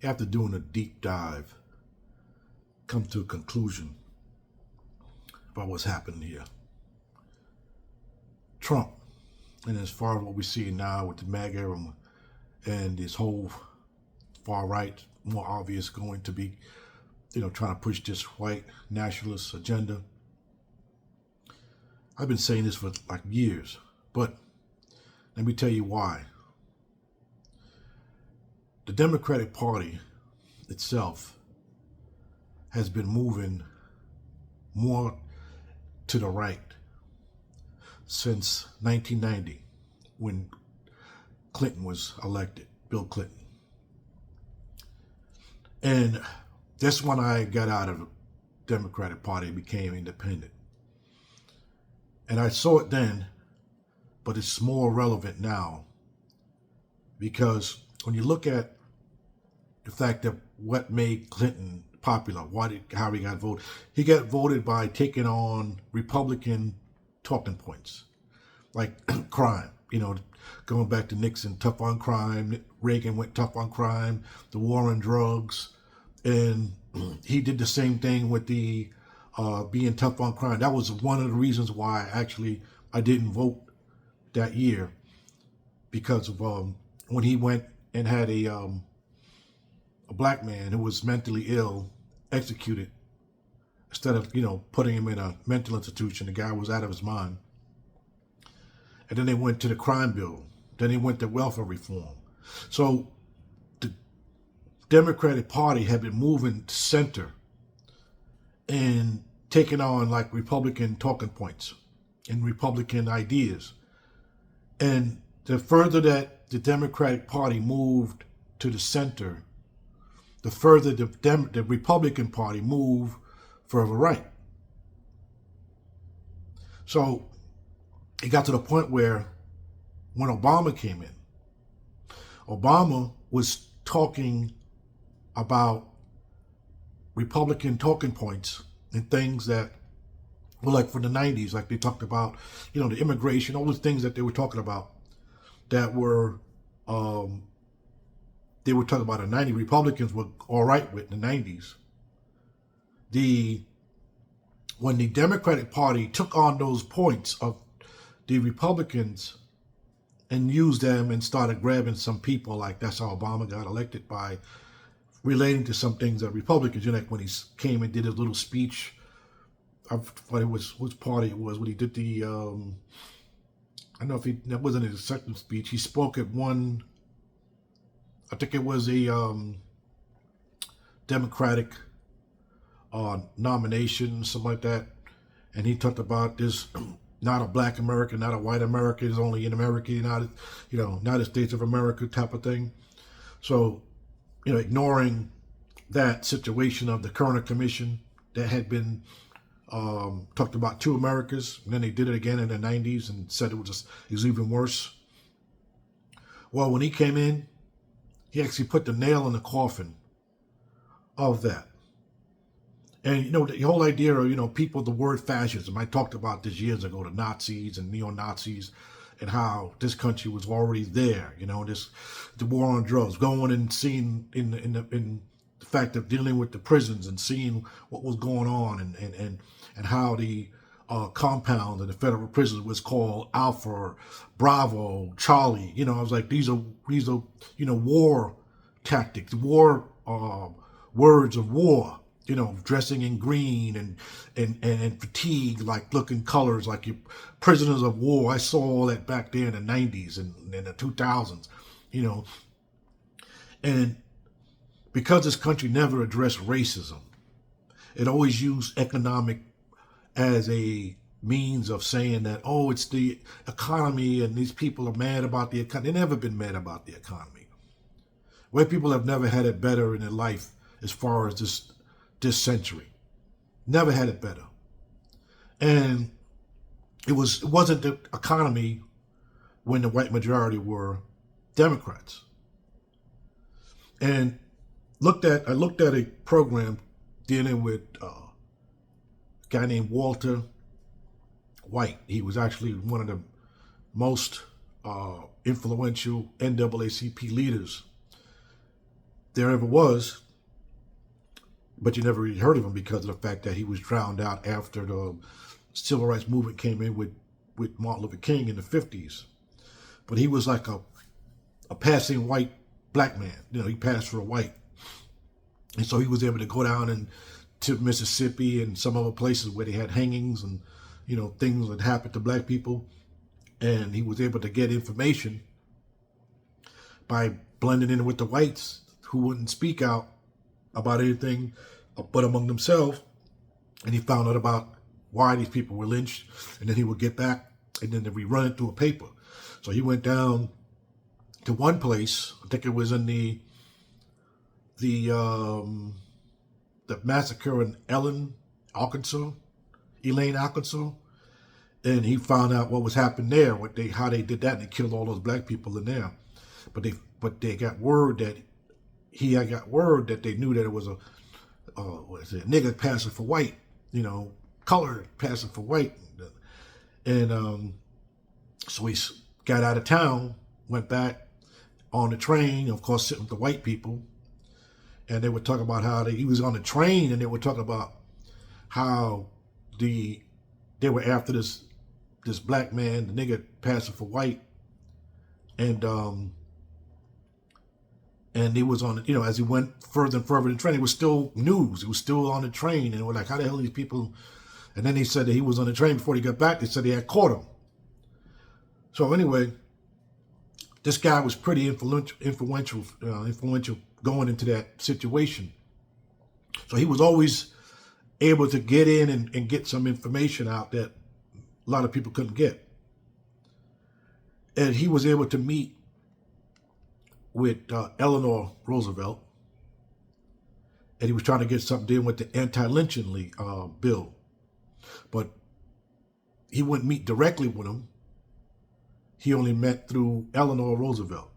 after doing a deep dive, come to a conclusion about what's happening here. Trump, and as far as what we see now with the MAGA and this whole far right, more obvious going to be, trying to push this white nationalist agenda. I've been saying this for like years, but let me tell you why. The Democratic Party itself has been moving more to the right since 1990 when Clinton was elected, Bill Clinton. And that's when I got out of the Democratic Party and became independent. And I saw it then, but it's more relevant now because when you look at the fact that what made Clinton popular, how he got voted by taking on Republican talking points like crime, going back to Nixon, tough on crime. Reagan went tough on crime, the war on drugs, and he did the same thing with the being tough on crime. That was one of the reasons why I didn't vote that year, because of when he went and had a black man who was mentally ill executed instead of putting him in a mental institution. The guy was out of his mind. And then they went to the crime bill. Then they went to welfare reform. So the Democratic Party had been moving to center and taking on like Republican talking points and Republican ideas. And the further that the Democratic Party moved to the center, the further the Republican Party moved further right. So it got to the point where when Obama came in, Obama was talking about Republican talking points and things that were like from the 90s, like they talked about, the immigration, all the things that they were talking about that were, they were talking about in the 90s. Republicans were all right with in the 90s. When the Democratic Party took on those points of the Republicans and used them and started grabbing some people, like that's how Obama got elected, by relating to some things that Republicans, like when he came and did his little speech, I forgot which party it was, when he did the, I don't know if that wasn't his second speech, he spoke at one, I think it was a Democratic nomination, something like that, and he talked about this, not a black America, not a white America, it's only in America, United States of America type of thing. So, ignoring that situation of the Kerner Commission that had been talked about two Americas, and then they did it again in the 90s and said it was even worse. Well, when he came in, he actually put the nail in the coffin of that. And, the whole idea of, people, the word fascism, I talked about this years ago, the Nazis and neo-Nazis, and how this country was already there, the war on drugs, going and seeing in the fact of dealing with the prisons and seeing what was going on and how the compound in the federal prisons was called Alpha, Bravo, Charlie. I was like, these are war tactics, war words of war. Dressing in green and fatigue, like looking colors, like you prisoners of war. I saw all that back there in the 90s and in the 2000s, And because this country never addressed racism, it always used economic as a means of saying that, it's the economy and these people are mad about the economy. They've never been mad about the economy. White people have never had it better in their life as far as this century. Never had it better. And it wasn't the economy when the white majority were Democrats. And I looked at a program dealing with a guy named Walter White. He was actually one of the most influential NAACP leaders. there ever was, but you never really heard of him because of the fact that he was drowned out after the civil rights movement came in with Martin Luther King in the 50s. But he was like a passing white black man. You know, he passed for a white. And so he was able to go down and to Mississippi and some other places where they had hangings and, you know, things that happened to black people. And he was able to get information by blending in with the whites who wouldn't speak out about anything but among themselves. And he found out about why these people were lynched. And then he would get back and then we run it through a paper. So he went down to one place, I think it was in the massacre in Elaine, Arkansas, and he found out what was happening there, how they did that, and they killed all those black people in there. But they got word that they knew that it was a nigger passing for white, you know, colored passing for white, and so he got out of town, went back on the train, of course, sitting with the white people. And they would talk about how he was on the train, and they would talk about how they were after this black man, the nigga passing for white, and he was on, you know, as he went further and further in the train, it was still news. It was still on the train, and we're like, how the hell are these people? And then he said that he was on the train before he got back. They said they had caught him. So anyway, this guy was pretty influential going into that situation. So he was always able to get in and get some information out that a lot of people couldn't get. And he was able to meet with Eleanor Roosevelt, and he was trying to get something done with the anti-lynching bill. But he wouldn't meet directly with him. He only met through Eleanor Roosevelt.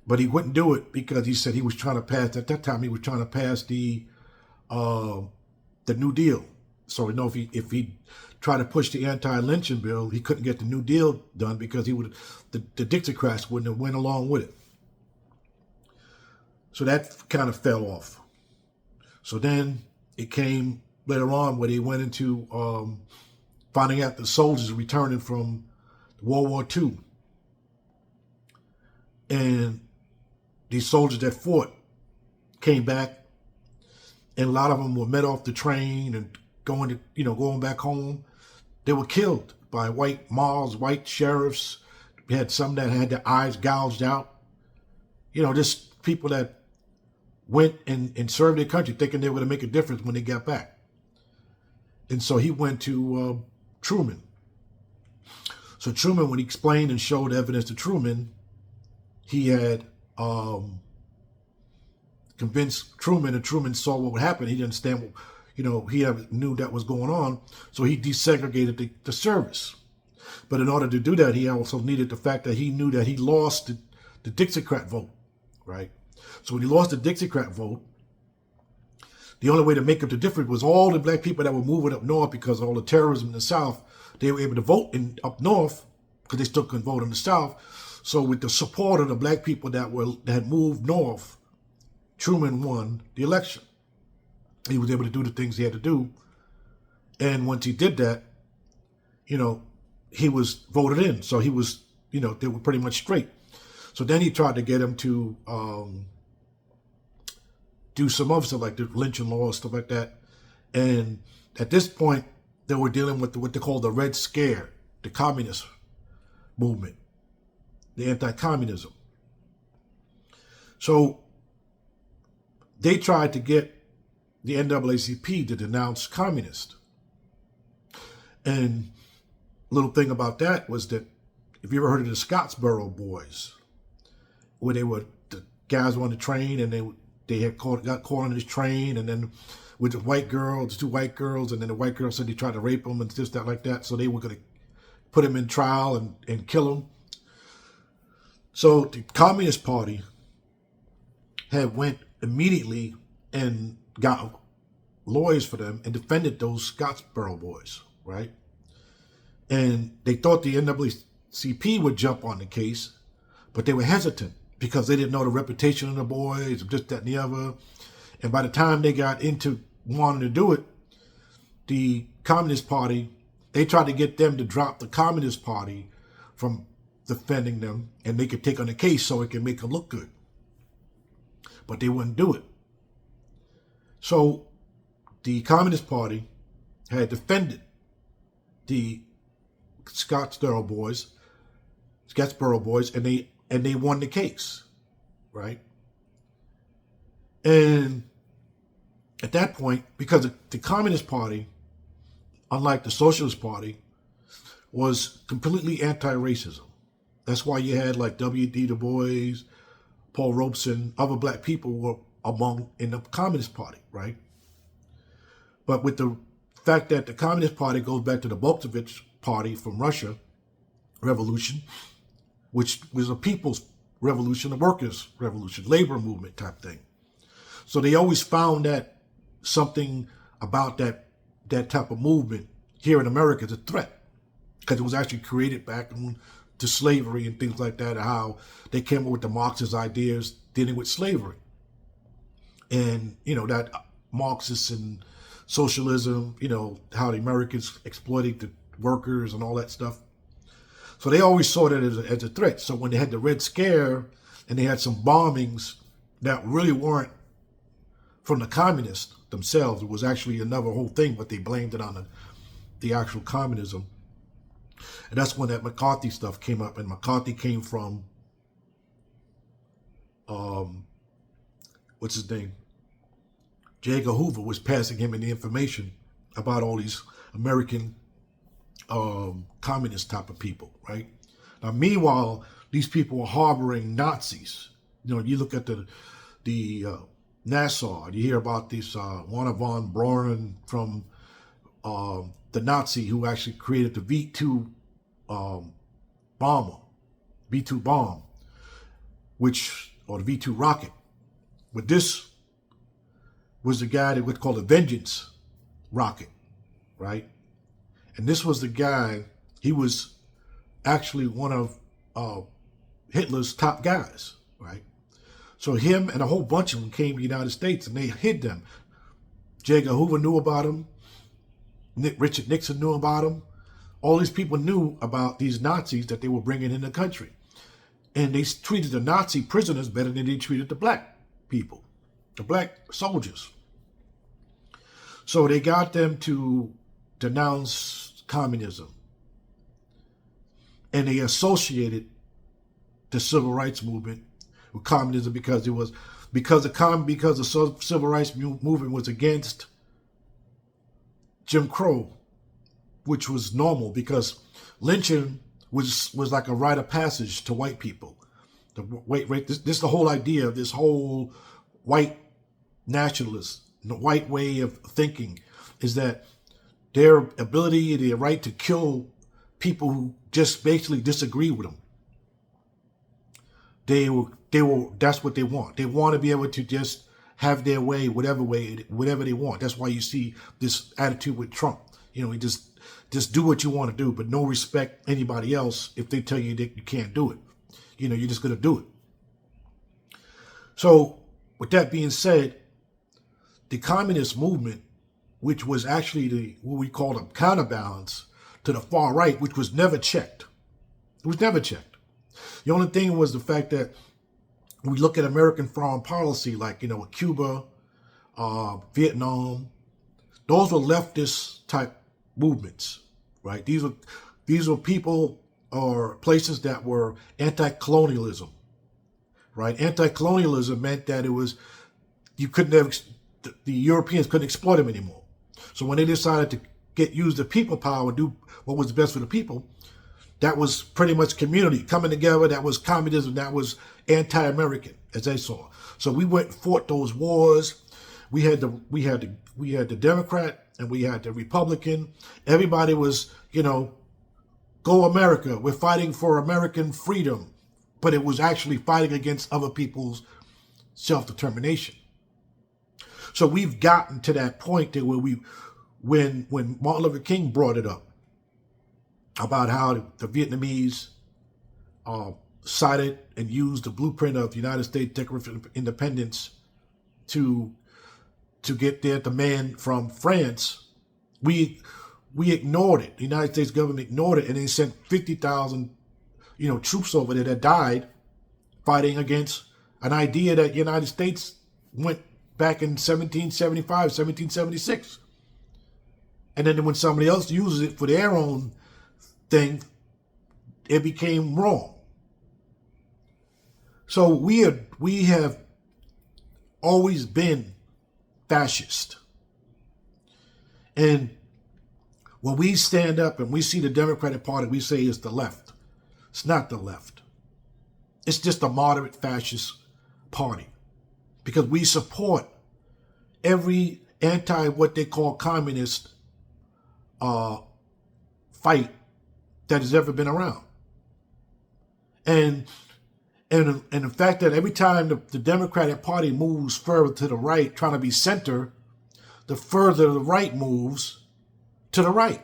But he wouldn't do it because he said he was trying to pass, at that time, he was trying to pass the New Deal. So, you know, if he tried to push the anti-lynching bill, he couldn't get the New Deal done because the Dixiecrats wouldn't have went along with it. So that kind of fell off. So then it came later on where they went into finding out the soldiers returning from World War II. And these soldiers that fought came back, and a lot of them were met off the train and going back home. They were killed by white mobs, white sheriffs. We had some that had their eyes gouged out. You know, just people that went and served their country thinking they were going to make a difference when they got back. And so he went to Truman. So Truman, when he explained and showed evidence to Truman, he had convinced Truman, and Truman saw what would happen. He didn't understand, he knew that was going on. So he desegregated the service. But in order to do that, he also needed the fact that he knew that he lost the Dixiecrat vote, right? So when he lost the Dixiecrat vote, the only way to make up the difference was all the black people that were moving up north because of all the terrorism in the South, they were able to vote up north because they still couldn't vote in the South. So with the support of the black people that had moved north, Truman won the election. He was able to do the things he had to do. And once he did that, he was voted in. So he was, they were pretty much straight. So then he tried to get him to do some other stuff like the lynching law, stuff like that. And at this point, they were dealing with what they call the Red Scare, the communist movement, the anti-communism. So they tried to get the NAACP to denounce communist. And a little thing about that was that, if you ever heard of the Scottsboro Boys, where the guys were on the train and they got caught on this train, and then with the two white girls, and then the white girl said they tried to rape them and this, that, like that. So they were going to put him in trial and kill him. So the Communist Party had went immediately and got lawyers for them and defended those Scottsboro Boys, right? And they thought the NAACP would jump on the case, but they were hesitant because they didn't know the reputation of the boys, just that and the other. And by the time they got into wanting to do it, the Communist Party, they tried to get them to drop the Communist Party from defending them, and they could take on the case so it could make them look good. But they wouldn't do it. So the Communist Party had defended the Scottsboro boys, and they won the case, right? And at that point, because the Communist Party, unlike the Socialist Party, was completely anti-racism. That's why you had like W.D. Du Bois, Paul Robeson, other black people were in the Communist Party, right? But with the fact that the Communist Party goes back to the Bolshevik Party from Russia, revolution, which was a people's revolution, a workers' revolution, labor movement type thing. So they always found that something about that type of movement here in America is a threat, because it was actually created back to slavery and things like that, and how they came up with the Marxist ideas dealing with slavery. And, that Marxists and socialism, how the Americans exploited the workers and all that stuff. So they always saw that as a threat. So when they had the Red Scare and they had some bombings that really weren't from the communists themselves, it was actually another whole thing, but they blamed it on the actual communism. And that's when that McCarthy stuff came up. And McCarthy came from, what's his name? J. Edgar Hoover was passing him the information about all these American communist type of people, right? Now, meanwhile, these people were harboring Nazis. You look at the Nassau, you hear about this Werner von Braun from the Nazi who actually created the V2 bomber, V2 bomb, or the V2 rocket. But this was the guy that was called the Vengeance rocket, right? And this was the guy, he was actually one of Hitler's top guys, right? So him and a whole bunch of them came to the United States and they hid them. J. Edgar Hoover knew about them. Richard Nixon knew about them. All these people knew about these Nazis that they were bringing in the country. And they treated the Nazi prisoners better than they treated the black people, the black soldiers. So they got them to denounce communism. And they associated the civil rights movement with communism because the civil rights movement was against Jim Crow, which was normal because lynching was like a rite of passage to white people. This is the whole idea of this whole white nationalist, the white way of thinking, is that their ability, their right to kill people who just basically disagree with them. That's what they want. They want to be able to just have their way, whatever they want. That's why you see this attitude with Trump. He just do what you want to do, but no respect anybody else if they tell you that you can't do it. You're just going to do it. So with that being said, the communist movement, which was actually what we call a counterbalance to the far right, which was never checked. It was never checked. The only thing was the fact that we look at American foreign policy, like, Cuba, Vietnam, those were leftist type movements, right? These were people or places that were anti-colonialism, right? Anti-colonialism meant that the Europeans couldn't exploit them anymore. So when they decided to use the people power and do what was best for the people, that was pretty much community coming together. That was communism. That was anti-American, as they saw. So we went and fought those wars. We had the Democrat and we had the Republican. Everybody was, go America. We're fighting for American freedom, but it was actually fighting against other people's self-determination. So we've gotten to that point that when Martin Luther King brought it up about how the Vietnamese cited and used the blueprint of the United States Declaration of Independence to get their demand from France, we ignored it. The United States government ignored it, and they sent 50,000 troops over there that died fighting against an idea that the United States went back in 1775, 1776. And then when somebody else uses it for their own thing, it became wrong. So we have always been fascist. And when we stand up and we see the Democratic Party, we say it's the left. It's not the left. It's just a moderate fascist party. Because we support every what they call communist fight that has ever been around. And the fact that every time the Democratic Party moves further to the right, trying to be center, the further the right moves to the right.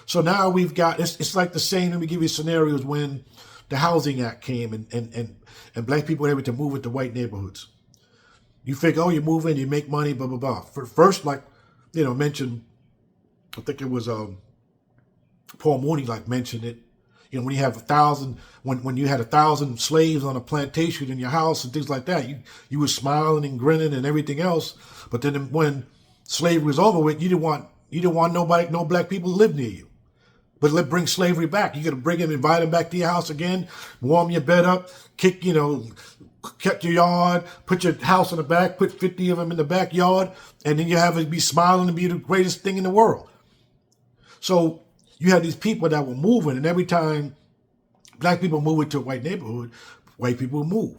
So now we've got, it's like the same, let me give you scenarios when the Housing Act came and black people were able to move into white neighborhoods. You figure, oh, you move in, you make money, blah, blah, blah. First, like, mentioned, I think it was Paul Mooney mentioned it. When you have 1,000, when you had 1,000 slaves on a plantation in your house and things like that, you were smiling and grinning and everything else. But then when slavery was over with, you didn't want no black people to live near you. But let's bring slavery back. You got to bring them, invite them back to your house again, warm your bed up, cut your yard, put your house in the back, put 50 of them in the backyard, and then you have it be smiling and be the greatest thing in the world. So you had these people that were moving, and every time black people move into a white neighborhood, white people will move,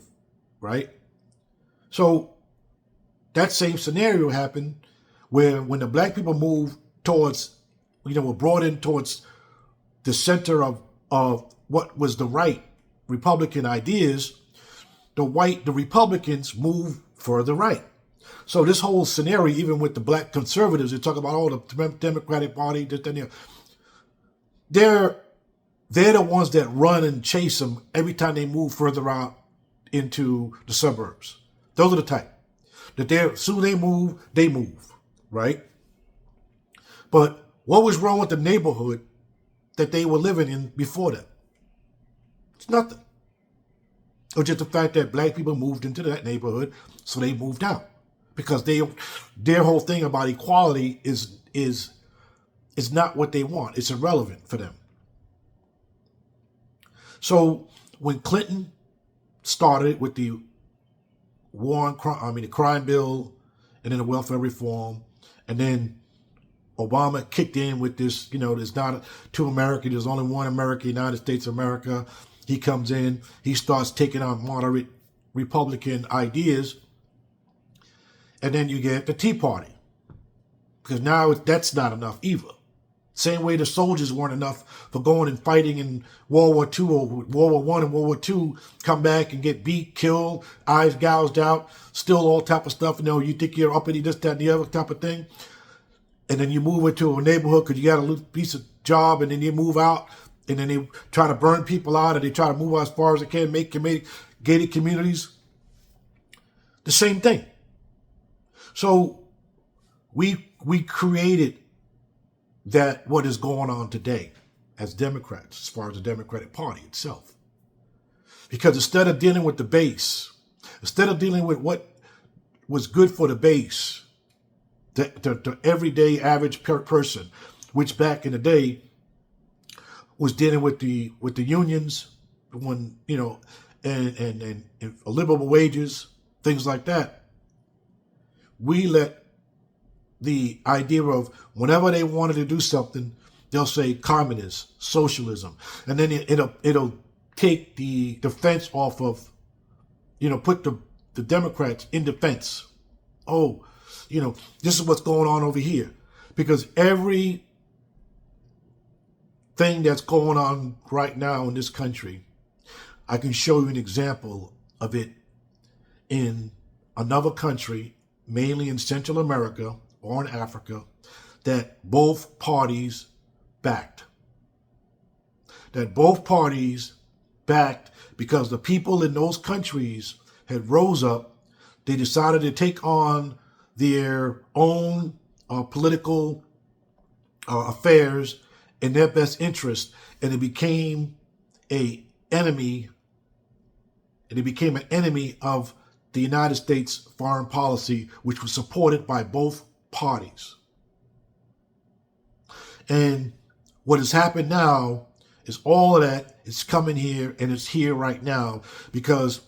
right? So that same scenario happened where when the black people moved towards, were brought in towards the center of what was the right Republican ideas, the Republicans moved further right. So this whole scenario, even with the black conservatives, they talk about all the Democratic Party, this, that, and the other. They're the ones that run and chase them every time they move further out into the suburbs. Those are the type that as soon as they move, right? But what was wrong with the neighborhood that they were living in before that? It's nothing. It was just the fact that black people moved into that neighborhood, so they moved out because their whole thing about equality is not what they want. It's irrelevant for them. So when Clinton started with the the crime bill, and then the welfare reform, and then Obama kicked in with this, there's not two America, there's only one America, United States of America. He comes in, he starts taking on moderate Republican ideas, and then you get the Tea Party, because now that's not enough either. Same way the soldiers weren't enough for going and fighting in World War II or World War I and World War II, come back and get beat, killed, eyes gouged out, still all type of stuff. You think you're uppity, this, that, and the other type of thing. And then you move into a neighborhood because you got a little piece of job, and then you move out, and then they try to burn people out, and they try to move out as far as they can, make gated communities. The same thing. So we created that what is going on today as Democrats, as far as the Democratic Party itself. Because instead of dealing with the base, instead of dealing with what was good for the base, the everyday average person, which back in the day was dealing with the unions, when and livable wages, things like that, we let the idea of whenever they wanted to do something, they'll say communism, socialism, and then it'll take the defense off of, put the Democrats in defense. Oh, this is what's going on over here, because every thing that's going on right now in this country, I can show you an example of it in another country, mainly in Central America or in Africa, that both parties backed. That both parties backed because the people in those countries had rose up. They decided to take on their own political affairs in their best interest, and it became an enemy of the United States foreign policy, which was supported by both parties. And what has happened now is all of that is coming here, and it's here right now, because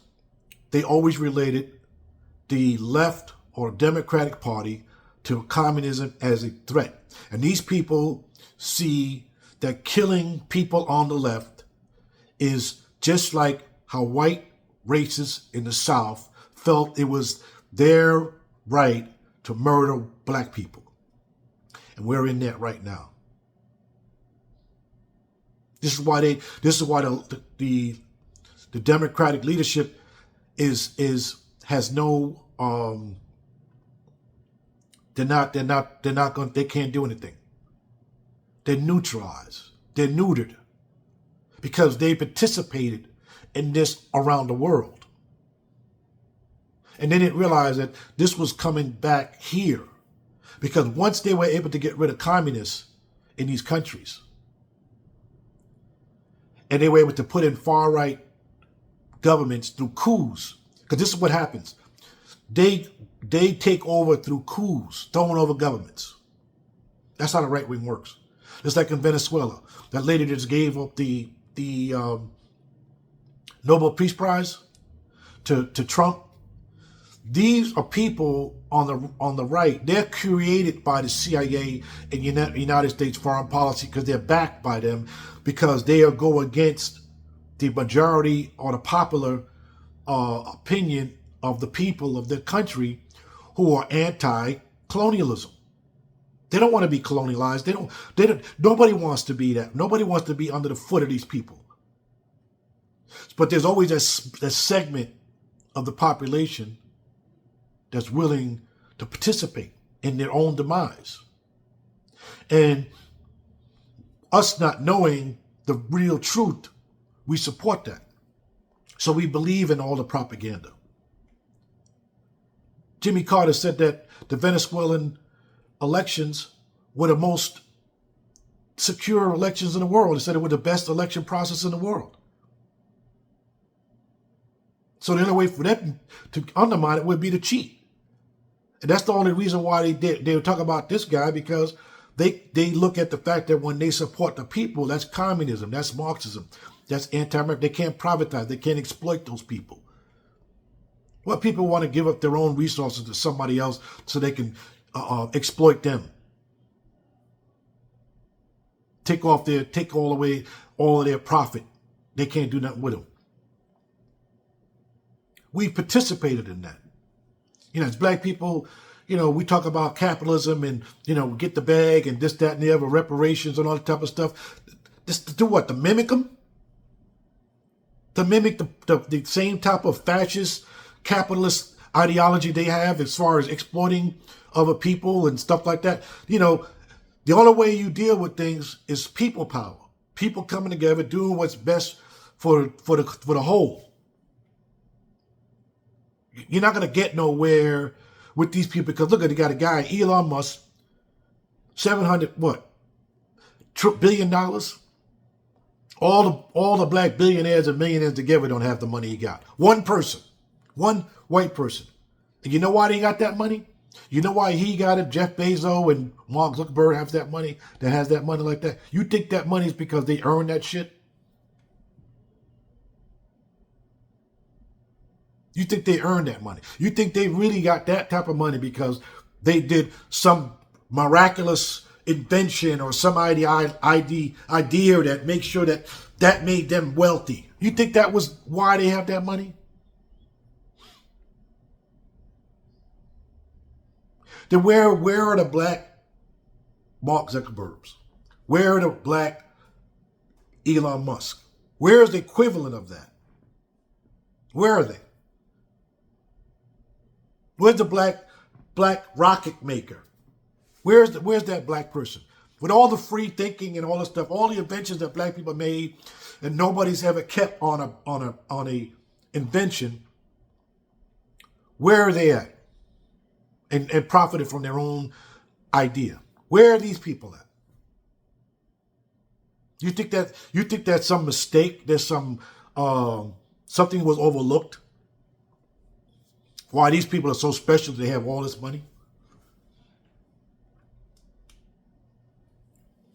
they always related the left or Democratic Party to communism as a threat. And these people see that killing people on the left is just like how white racists in the South felt it was their right to murder black people. And we're in that right now. This is why the Democratic leadership has no they can't do anything. They're neutralized. They're neutered because they participated in this around the world. And they didn't realize that this was coming back here, because once they were able to get rid of communists in these countries, and they were able to put in far-right governments through coups, because this is what happens. They take over through coups, throwing over governments. That's how the right wing works. Just like in Venezuela, that lady just gave up the Nobel Peace Prize to Trump. These are people on the right. They're created by the CIA and United States foreign policy because they're backed by them, because they are go against the majority or the popular opinion of the people of their country who are anti-colonialism. They don't want to be colonialized. Nobody wants to be that. Nobody wants to be under the foot of these people. But there's always that segment of the population that's willing to participate in their own demise. And us not knowing the real truth, we support that. So we believe in all the propaganda. Jimmy Carter said that the Venezuelan elections were the most secure elections in the world. He said it was the best election process in the world. So the only way for them to undermine it would be to cheat. And that's the only reason why they would talk about this guy, because they look at the fact that when they support the people, that's communism, that's Marxism, that's anti-American. They can't privatize, they can't exploit those people. Well, people want to give up their own resources to somebody else so they can exploit them. Take away all of their profit. They can't do nothing with them. We participated in that. As black people, we talk about capitalism and, get the bag and this, that, and the other, reparations and all that type of stuff. This to do what? To mimic them? To mimic the same type of fascist, capitalist ideology they have as far as exploiting other people and stuff like that. The only way you deal with things is people power. People coming together, doing what's best for the whole. You're not going to get nowhere with these people, because look, they got a guy, Elon Musk, $700 billion. All the black billionaires and millionaires together don't have the money he got. One person, one white person. And you know why they got that money? You know why he got it? Jeff Bezos and Mark Zuckerberg have that money, that has that money like that. You think that money is because they earned that shit? You think they earned that money? You think they really got that type of money because they did some miraculous invention or some idea that makes sure that made them wealthy? You think that was why they have that money? Then where are the black Mark Zuckerbergs? Where are the black Elon Musk? Where is the equivalent of that? Where are they? Where's the black rocket maker? Where's that black person? With all the free thinking and all this stuff, all the inventions that black people made, and nobody's ever kept on a invention, where are they at? And profited from their own idea. Where are these people at? You think that's some mistake? There's some something was overlooked? Why these people are so special? They have all this money.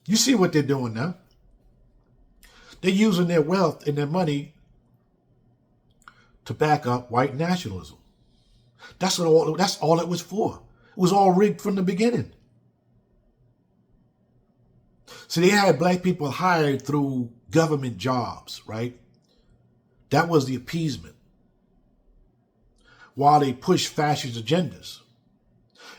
You see what they're doing now. They're using their wealth and their money to back up white nationalism. That's all it was for. It was all rigged from the beginning. So they had black people hired through government jobs, right? That was the appeasement. While they pushed fascist agendas.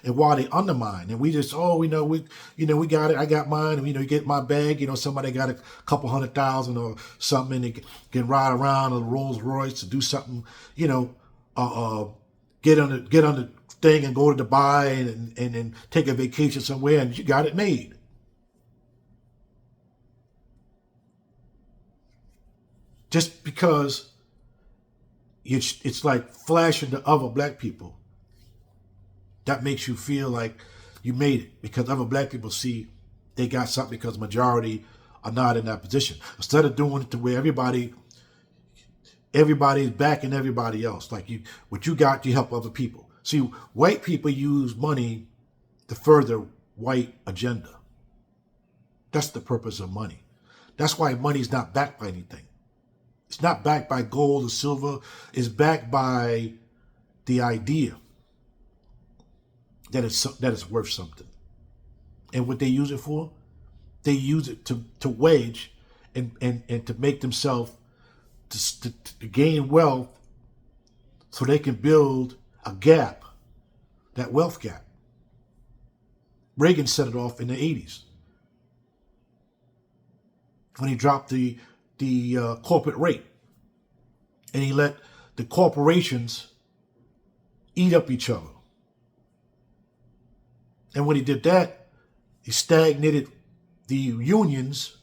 And while they undermine, and we just, we got it, I got mine, and you get my bag, somebody got a couple $100,000 or something, and they can ride around a Rolls Royce to do something, get on the thing and go to Dubai and then take a vacation somewhere, and you got it made. Just because it's like flashing to other black people. That makes you feel like you made it because other black people see they got something because majority are not in that position. Instead of doing it to where everybody's backing everybody else. Like what you got, you help other people. See, white people use money to further white agenda. That's the purpose of money. That's why money is not backed by anything. It's not backed by gold or silver. It's backed by the idea that it's worth something. And what they use it for? They use it to wage and to make themselves to gain wealth so they can build a gap, that wealth gap. Reagan set it off in the 80s when he dropped the corporate rate and he let the corporations eat up each other. And when he did that, he stagnated the unions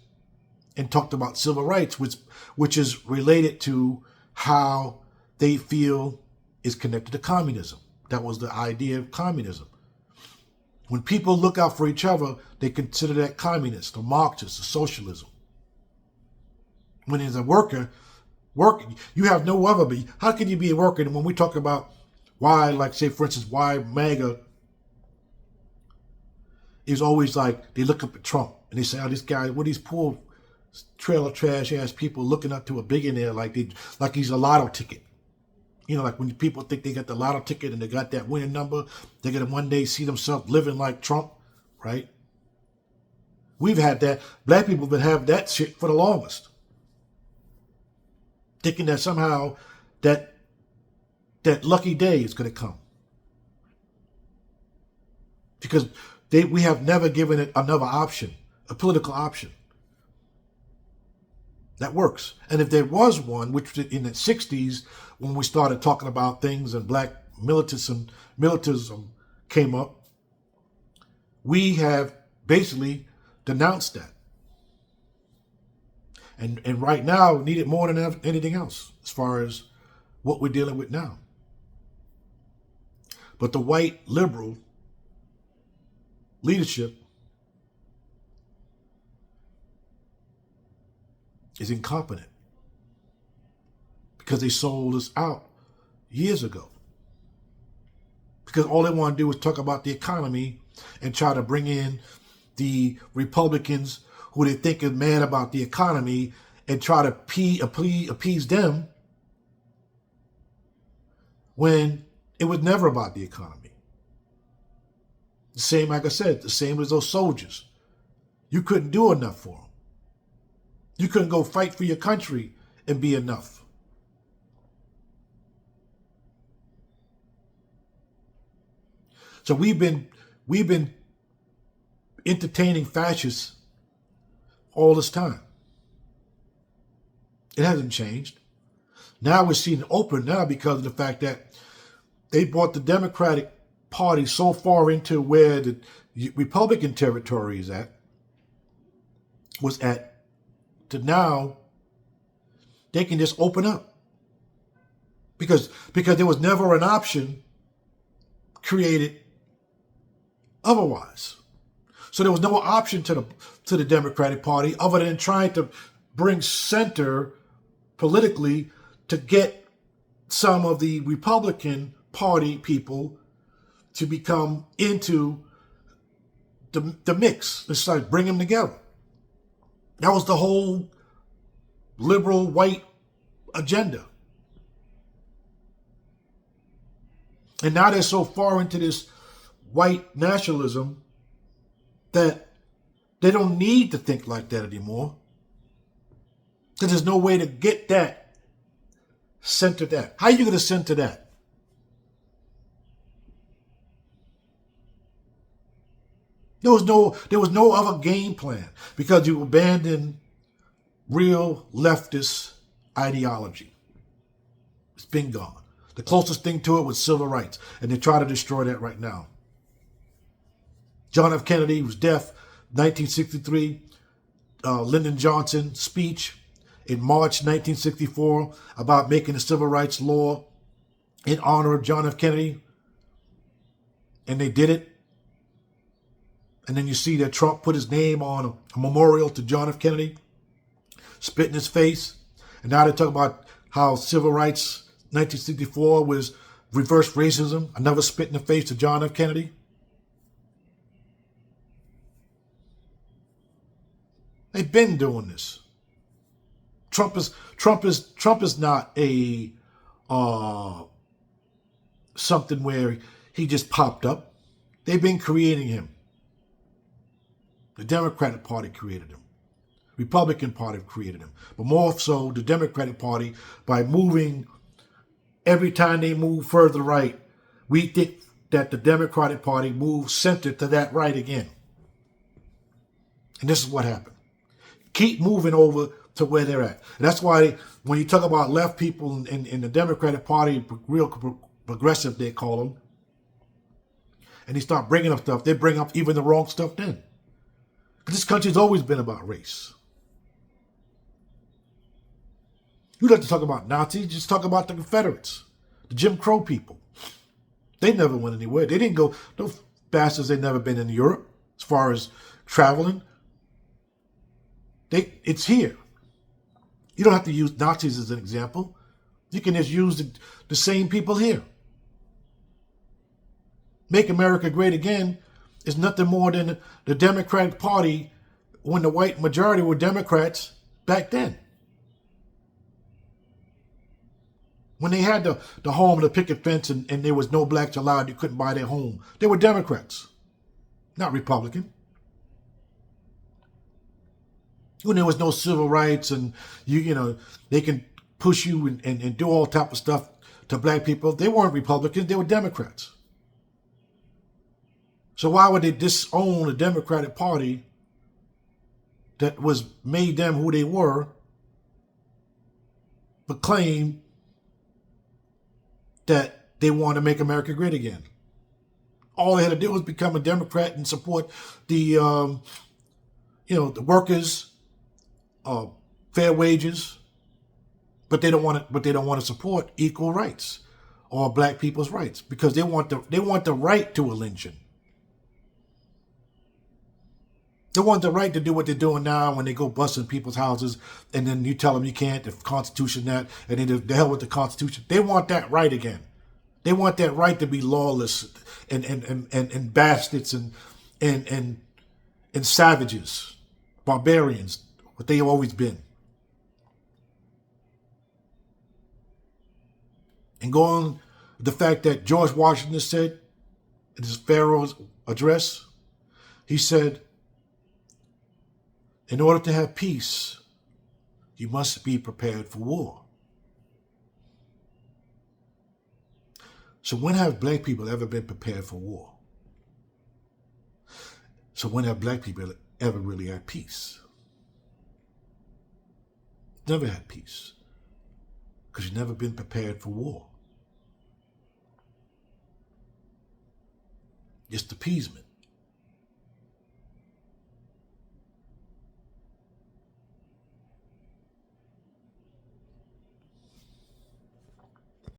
and talked about civil rights, which is related to how they feel is connected to communism. That was the idea of communism. When people look out for each other, they consider that communist or Marxist or socialism. When as a worker, you have no other. How can you be a worker? And when we talk about why, like say for instance, why MAGA is always like, they look up at Trump and they say, this guy, what these poor trailer trash ass people looking up to a billionaire like he's a lotto ticket. Like when people think they got the lotto ticket and they got that winning number, they're going to one day see themselves living like Trump, right? We've had that. Black people have been having that shit for the longest. Thinking that somehow that lucky day is going to come. Because we have never given it another option, a political option. That works. And if there was one, which in the 60s, when we started talking about things and black militantism came up, we have basically denounced that. And right now, we need it more than anything else, as far as what we're dealing with now. But the white liberal leadership is incompetent because they sold us out years ago. Because all they want to do is talk about the economy and try to bring in the Republicans who they think is mad about the economy and try to appease them when it was never about the economy. The same, like I said, the same as those soldiers. You couldn't do enough for them. You couldn't go fight for your country and be enough. So we've been entertaining fascists all this time. It hasn't changed. Now we're seeing it open now because of the fact that they brought the Democratic Party so far into where the Republican territory is at, was at to now they can just open up. Because there was never an option created otherwise. So there was no option to the Democratic Party other than trying to bring center politically to get some of the Republican Party people to become into the mix. It's like bring them together. That was the whole liberal white agenda. And now they're so far into this white nationalism that they don't need to think like that anymore. Because there's no way to get that, center that. How are you going to center that? There was no other game plan because you abandoned real leftist ideology. It's been gone. The closest thing to it was civil rights, and they try to destroy that right now. John F. Kennedy was deaf, 1963. Lyndon Johnson speech in March 1964 about making a civil rights law in honor of John F. Kennedy, and they did it. And then you see that Trump put his name on a memorial to John F. Kennedy, spit in his face. And now they talk about how civil rights 1964 was reverse racism, another spit in the face to John F. Kennedy. They've been doing this. Trump is not a something where he just popped up. They've been creating him. The Democratic Party created him. Republican Party created him. But more so, the Democratic Party, by moving, every time they move further right, we think that the Democratic Party moves center to that right again. And this is what happened. Keep moving over to where they're at. And that's why when you talk about left people in the Democratic Party, real progressive, they call them, and they start bringing up stuff, they bring up even the wrong stuff then. This country's always been about race. You like to talk about Nazis, just talk about the Confederates, the Jim Crow people. They never went anywhere. They didn't go, those bastards, they've never been in Europe as far as traveling. It's here. You don't have to use Nazis as an example. You can just use the same people here. Make America Great Again is nothing more than the Democratic Party when the white majority were Democrats back then. When they had the home, the picket fence, and there was no blacks allowed, you couldn't buy their home. They were Democrats, not Republican. When there was no civil rights and you know, they can push you and do all type of stuff to black people, they weren't Republicans, they were Democrats. So why would they disown the Democratic Party that was made them who they were, but claim that they want to make America great again? All they had to do was become a Democrat and support the, the workers, fair wages, but they don't want to. But they don't want to support equal rights or black people's rights because they want the right to a lynching. They want the right to do what they're doing now when they go busting people's houses, and then you tell them you can't, the Constitution that, and then the hell with the Constitution. They want that right again. They want that right to be lawless and bastards and savages, barbarians, what they have always been. And going with the fact that George Washington said in his Pharaoh's address, he said, in order to have peace, you must be prepared for war. So when have black people ever been prepared for war? So when have black people ever really had peace? Never had peace. Because you've never been prepared for war. Just appeasement.